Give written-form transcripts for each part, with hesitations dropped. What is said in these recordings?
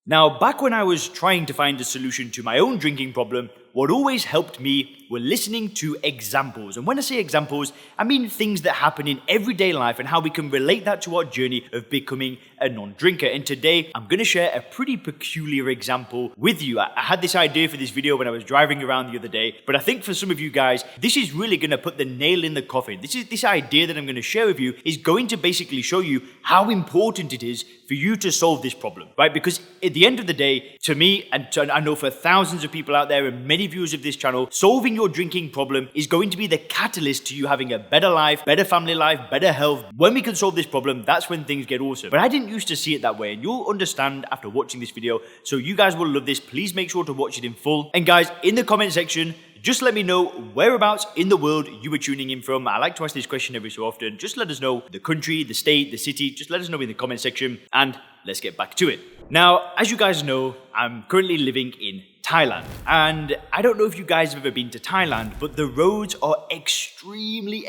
Now, back when I was trying to find a solution to my own drinking problem, what always helped me were listening to examples. And when I say examples, I mean things that happen in everyday life and how we can relate that to our journey of becoming a non-drinker. And today, I'm going to share a pretty peculiar example with you. I had this idea for this video when I was driving around the other day, but I think for some of you guys, this is really going to put the nail in the coffin. This idea that I'm going to share with you is going to basically show you how important it is for you to solve this problem, right? Because at the end of the day, to me, and I know for thousands of people out there and many viewers of this channel, solving your drinking problem is going to be the catalyst to you having a better life, better family life, better health. When we can solve this problem, that's when things get awesome. But I didn't used to see it that way, and you'll understand after watching this video. So you guys will love this. Please make sure to watch it in full. And guys, in the comment section, just let me know whereabouts in the world you were tuning in from. I like to ask this question every so often. Just let us know the country, the state, the city. Just let us know in the comment section, and let's get back to it. Now, as you guys know, I'm currently living in Thailand. And I don't know if you guys have ever been to Thailand, but the roads are extremely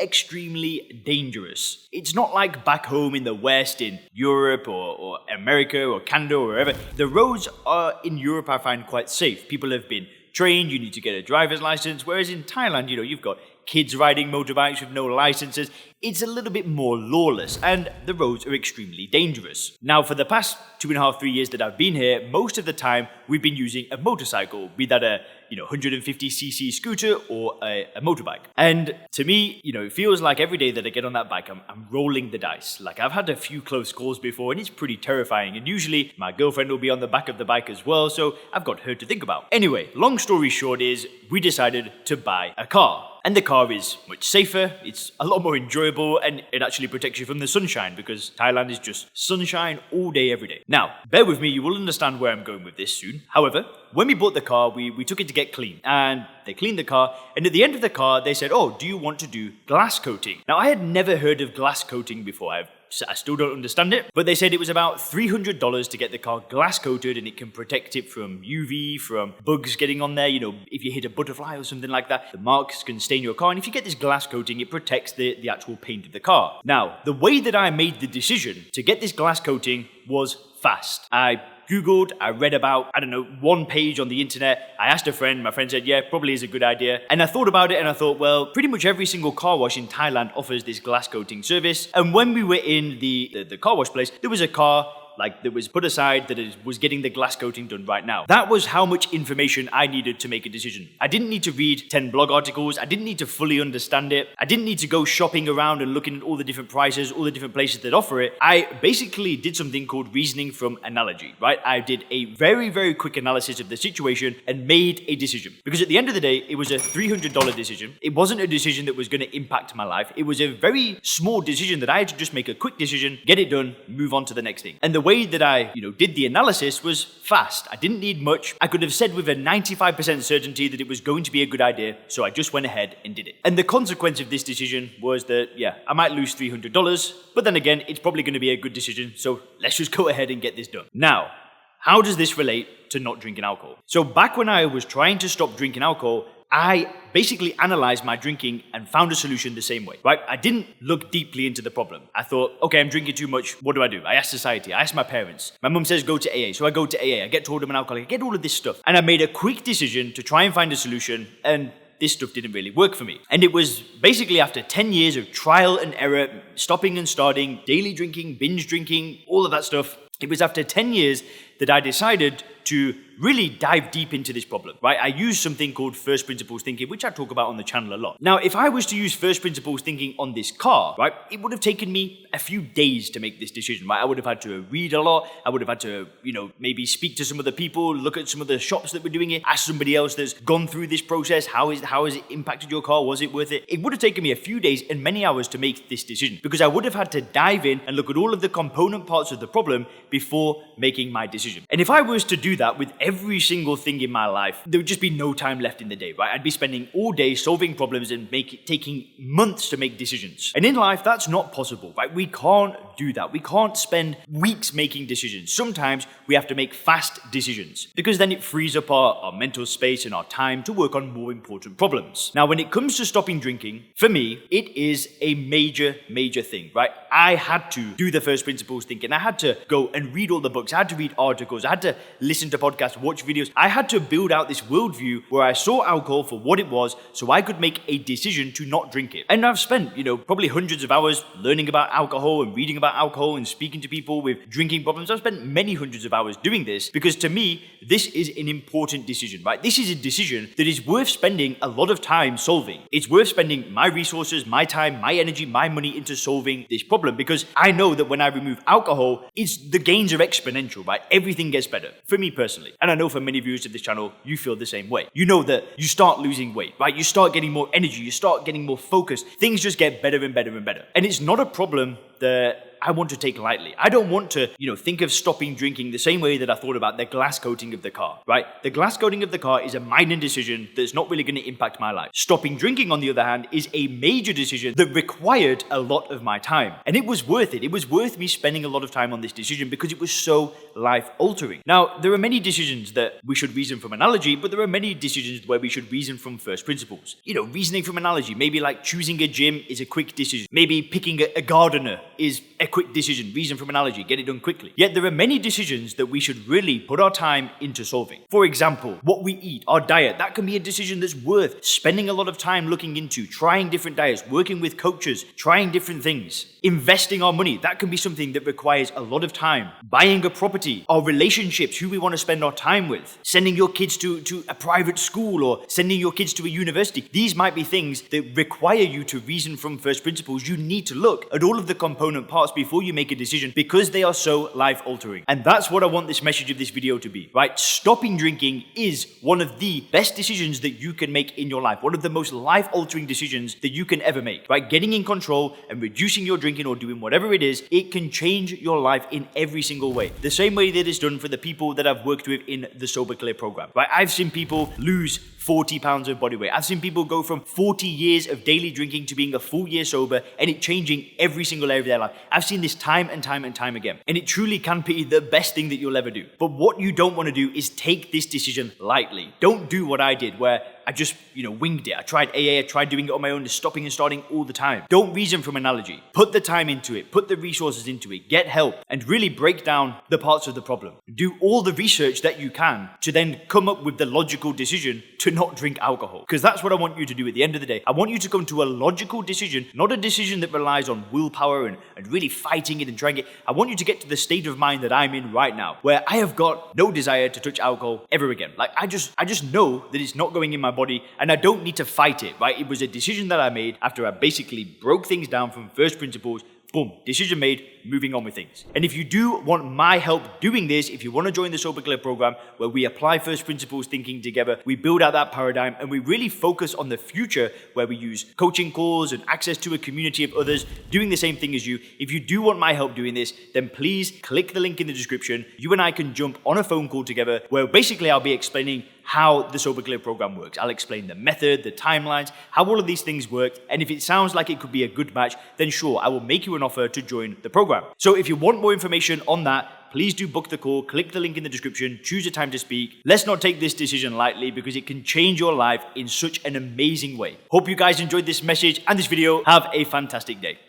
dangerous. It's not like back home in the West, in Europe or America or Canada or wherever. The roads are in Europe, I find, quite safe. People have been trained, you need to get a driver's license, whereas in Thailand, you've got kids riding motorbikes with no licenses. It's a little bit more lawless, and the roads are extremely dangerous. Now, for the past 2.5, 3 years that I've been here, most of the time we've been using a motorcycle, be that a 150cc scooter or a motorbike. And to me, it feels like every day that I get on that bike, I'm rolling the dice. Like, I've had a few close calls before, and it's pretty terrifying. And usually my girlfriend will be on the back of the bike as well, so I've got her to think about. Anyway, long story short is we decided to buy a car. And the car is much safer, it's a lot more enjoyable, and it actually protects you from the sunshine, because Thailand is just sunshine all day, every day. Now, bear with me, you will understand where I'm going with this soon. However, when we bought the car, we took it to get cleaned, and they cleaned the car, and at the end of the car, they said, "Oh, do you want to do glass coating?" Now, I had never heard of glass coating before. I still don't understand it, but they said it was about $300 to get the car glass coated, and it can protect it from UV, from bugs getting on there. If you hit a butterfly or something like that, the marks can stain your car, and if you get this glass coating, it protects the actual paint of the car. Now, the way that I made the decision to get this glass coating was fast. I Googled, I read about, one page on the internet. I asked a friend, my friend said, yeah, probably is a good idea. And I thought about it and I thought, well, pretty much every single car wash in Thailand offers this glass coating service. And when we were in the car wash place, there was a car that was put aside that was getting the glass coating done right now. That was how much information I needed to make a decision. I didn't need to read 10 blog articles. I didn't need to fully understand it. I didn't need to go shopping around and looking at all the different prices, all the different places that offer it. I basically did something called reasoning from analogy, right? I did a very quick analysis of the situation and made a decision. Because at the end of the day, it was a $300 decision. It wasn't a decision that was going to impact my life. It was a very small decision that I had to just make a quick decision, get it done, move on to the next thing. And the way that I, did the analysis was fast. I didn't need much. I could have said with a 95% certainty that it was going to be a good idea, so I just went ahead and did it. And the consequence of this decision was that, I might lose $300, but then again, it's probably going to be a good decision, so let's just go ahead and get this done. Now, how does this relate to not drinking alcohol? So back when I was trying to stop drinking alcohol, I basically analyzed my drinking and found a solution the same way, right? I didn't look deeply into the problem. I thought, okay, I'm drinking too much. What do? I asked society. I asked my parents. My mum says go to AA. So I go to AA. I get told I'm an alcoholic. I get all of this stuff. And I made a quick decision to try and find a solution, and this stuff didn't really work for me. And it was basically after 10 years of trial and error, stopping and starting, daily drinking, binge drinking, all of that stuff. It was after 10 years that I decided to really dive deep into this problem, right? I use something called first principles thinking, which I talk about on the channel a lot. Now, if I was to use first principles thinking on this car, right, it would have taken me a few days to make this decision, right? I would have had to read a lot. I would have had to, maybe speak to some of the people, look at some of the shops that were doing it, ask somebody else that's gone through this process. How has it impacted your car? Was it worth it? It would have taken me a few days and many hours to make this decision, because I would have had to dive in and look at all of the component parts of the problem before making my decision. And if I was to do that with every single thing in my life, there would just be no time left in the day, right? I'd be spending all day solving problems and taking months to make decisions. And in life, that's not possible, right? We can't do that. We can't spend weeks making decisions. Sometimes we have to make fast decisions because then it frees up our mental space and our time to work on more important problems. Now, when it comes to stopping drinking, for me, it is a major thing, right? I had to do the first principles thinking. I had to go and read all the books. I had to read articles. I had to listen to podcasts, watch videos. I had to build out this worldview where I saw alcohol for what it was so I could make a decision to not drink it. And I've spent, probably hundreds of hours learning about alcohol and reading about alcohol and speaking to people with drinking problems. I've spent many hundreds of hours doing this because to me, this is an important decision, right? This is a decision that is worth spending a lot of time solving. It's worth spending my resources, my time, my energy, my money into solving this problem because I know that when I remove alcohol, the gains are exponential, right? Everything gets better for me personally. And I know for many viewers of this channel, you feel the same way. You know that you start losing weight, right? You start getting more energy, you start getting more focused. Things just get better and better and better. And it's not a problem that I want to take lightly. I don't want to, think of stopping drinking the same way that I thought about the glass coating of the car, right? The glass coating of the car is a minor decision that's not really going to impact my life. Stopping drinking, on the other hand, is a major decision that required a lot of my time. And it was worth it. It was worth me spending a lot of time on this decision because it was so life-altering. Now, there are many decisions that we should reason from analogy, but there are many decisions where we should reason from first principles. Reasoning from analogy, maybe like choosing a gym is a quick decision. Maybe picking a gardener is a quick decision, reason from analogy, get it done quickly. Yet there are many decisions that we should really put our time into solving. For example, what we eat, our diet, that can be a decision that's worth spending a lot of time looking into, trying different diets, working with coaches, trying different things. Investing our money, that can be something that requires a lot of time. Buying a property, our relationships, who we want to spend our time with, sending your kids to a private school or sending your kids to a university. These might be things that require you to reason from first principles. You need to look at all of the component parts before you make a decision because they are so life-altering. And that's what I want this message of this video to be, right? Stopping drinking is one of the best decisions that you can make in your life. One of the most life-altering decisions that you can ever make, right? Getting in control and reducing your drinking or doing whatever it is, it can change your life in every single way. The same way that it's done for the people that I've worked with in the Sober Clear program, right? I've seen people lose 40 pounds of body weight. I've seen people go from 40 years of daily drinking to being a full year sober and it changing every single area of their life. I've seen this time and time and time again. And it truly can be the best thing that you'll ever do. But what you don't want to do is take this decision lightly. Don't do what I did where I just, winged it. I tried AA, I tried doing it on my own, just stopping and starting all the time. Don't reason from analogy. Put the time into it, put the resources into it, get help, and really break down the parts of the problem. Do all the research that you can to then come up with the logical decision to not drink alcohol. Because that's what I want you to do at the end of the day. I want you to come to a logical decision, not a decision that relies on willpower and really fighting it and trying it. I want you to get to the state of mind that I'm in right now, where I have got no desire to touch alcohol ever again. Like I just know that it's not going in my body and I don't need to fight it, right? It was a decision that I made after I basically broke things down from first principles. Boom, decision made, moving on with things. And if you do want my help doing this, if you want to join the Sober Clear program where we apply first principles thinking together, we build out that paradigm and we really focus on the future where we use coaching calls and access to a community of others doing the same thing as you. If you do want my help doing this, then please click the link in the description. You and I can jump on a phone call together where basically I'll be explaining how the Sober Clear program works. I'll explain the method, the timelines, how all of these things work. And if it sounds like it could be a good match, then sure, I will make you an offer to join the program. So if you want more information on that, please do book the call, click the link in the description, choose a time to speak. Let's not take this decision lightly because it can change your life in such an amazing way. Hope you guys enjoyed this message and this video. Have a fantastic day.